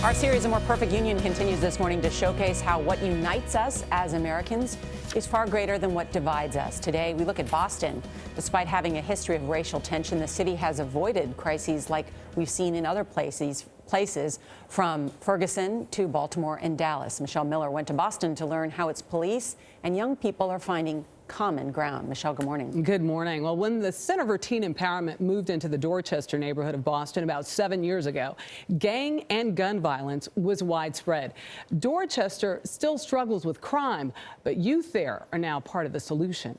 Our series, A More Perfect Union, continues this morning to showcase how what unites us as Americans is far greater than what divides us. Today, we look at Boston. Despite having a history of racial tension, the city has avoided crises like we've seen in other places from Ferguson to Baltimore and Dallas. Michelle Miller went to Boston to learn how its police and young people are finding common ground. Michelle, good morning. Good morning. Well, when the Center for Teen Empowerment moved into the Dorchester neighborhood of Boston about 7 years ago, gang and gun violence was widespread. Dorchester still struggles with crime, but youth there are now part of the solution.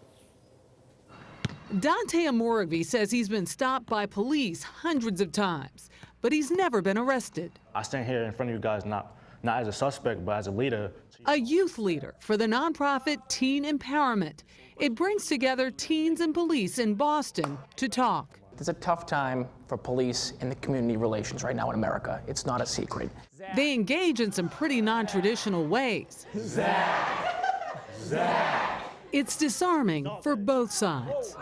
Dante Amoragvi says he's been stopped by police hundreds of times, but he's never been arrested. I stand here in front of you guys not as a suspect, but as a leader. A youth leader for the nonprofit Teen Empowerment. It brings together teens and police in Boston to talk. It's a tough time for police and the community relations right now in America. It's not a secret. They engage in some pretty non-traditional ways. It's disarming for both sides.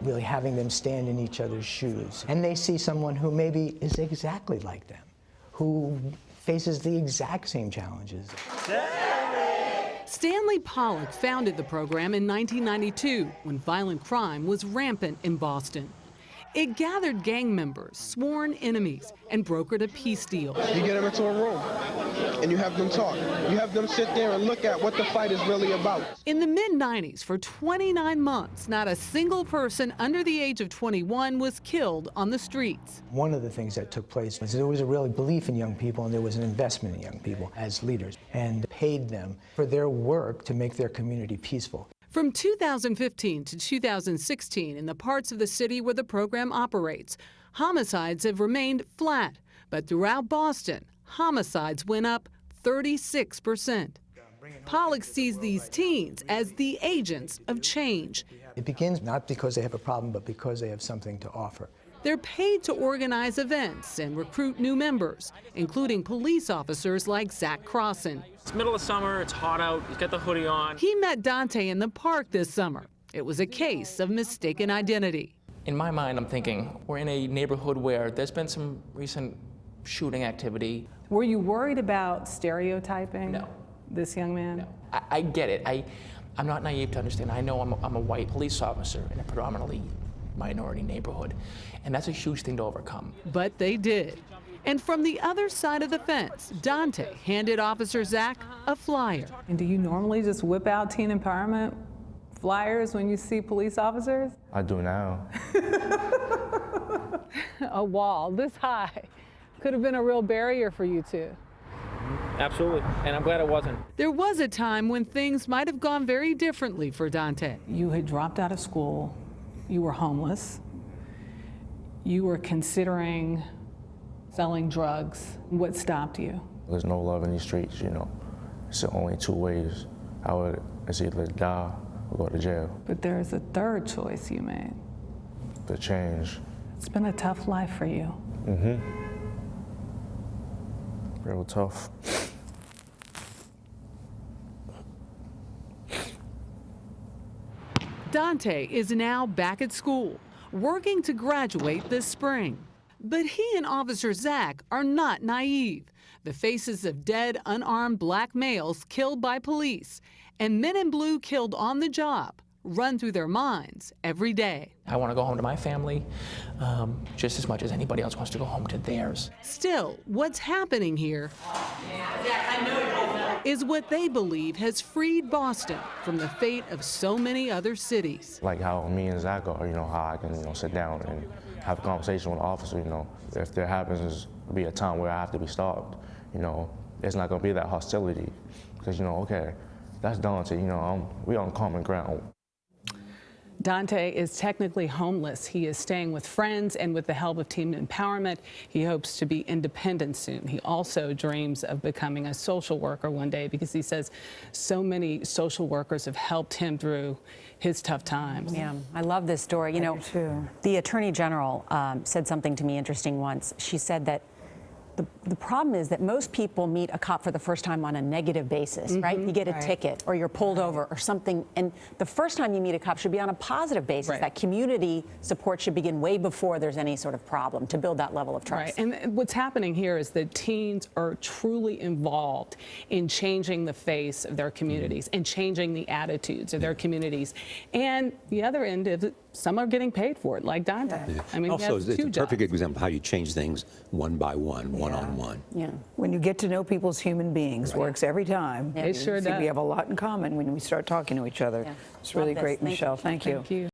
Really having them stand in each other's shoes. And they see someone who maybe is exactly like them, who faces the exact same challenges. Stanley Pollock founded the program in 1992 when violent crime was rampant in Boston. It gathered gang members, sworn enemies, and brokered a peace deal. You get them into a room and you have them talk. You have them sit there and look at what the fight is really about. In the mid-90s, for 29 months, not a single person under the age of 21 was killed on the streets. One of the things that took place was there was a real belief in young people, and there was an investment in young people as leaders, and paid them for their work to make their community peaceful. From 2015 to 2016, in the parts of the city where the program operates, homicides have remained flat. But throughout Boston, homicides went up 36%. Pollock sees these teens as the agents of change. It begins not because they have a problem, but because they have something to offer. They're paid to organize events and recruit new members, including police officers like Zach Crossan. It's middle of summer, it's hot out, he's got the hoodie on. He met Dante in the park this summer. It was a case of mistaken identity. In my mind, I'm thinking we're in a neighborhood where there's been some recent shooting activity. Were you worried about stereotyping No. this young man? No. I get it. I'm not naive to understand. I know I'm a white police officer in a predominantly minority neighborhood, and that's a huge thing to overcome. But they did. And from the other side of the fence, Dante handed Officer Zach a flyer. And do you normally just whip out teen empowerment flyers when you see police officers? I do now. A wall this high could have been a real barrier for you two. Absolutely, and I'm glad it wasn't. There was a time when things might have gone very differently for Dante. You had dropped out of school. You were homeless. You were considering selling drugs. What stopped you? There's no love in these streets, you know. It's only two ways. It's either die or go to jail. But there's a third choice you made. The change. It's been a tough life for you. Real tough. Dante is now back at school, working to graduate this spring. But he and Officer Zach are not naive. The faces of dead, unarmed black males killed by police and men in blue killed on the job run through their minds every day. I want to go home to my family just as much as anybody else wants to go home to theirs. Still, what's happening here is what they believe has freed Boston from the fate of so many other cities. Like how me and Zach are, you know, how I can, you know, sit down and have a conversation with an officer, you know. If there happens to be a time where I have to be stopped, you know, it's not gonna be that hostility. Because, you know, okay, that's Dante, you know, we on common ground. Dante is technically homeless. He is staying with friends, and with the help of Teen Empowerment, he hopes to be independent soon. He also dreams of becoming a social worker one day because he says so many social workers have helped him through his tough times. Yeah, I love this story. You know, the Attorney General said something to me interesting once. She said that The problem is that most people meet a cop for the first time on a negative basis, right? You get a ticket or you're pulled over or something. And the first time you meet a cop should be on a positive basis. Right. That community support should begin way before there's any sort of problem to build that level of trust. Right. And what's happening here is that teens are truly involved in changing the face of their communities and changing the attitudes of their communities. And the other end is that some are getting paid for it, like Dante. I mean, Also, he has it's two a jobs. perfect example of how you change things one by one, one-on-one. Yeah. When you get to know people's human beings, works every time. It sure See, does. we have a lot in common when we start talking to each other. Yeah. It's really Love this. great, Thank you. Michelle. Thank you. Thank you.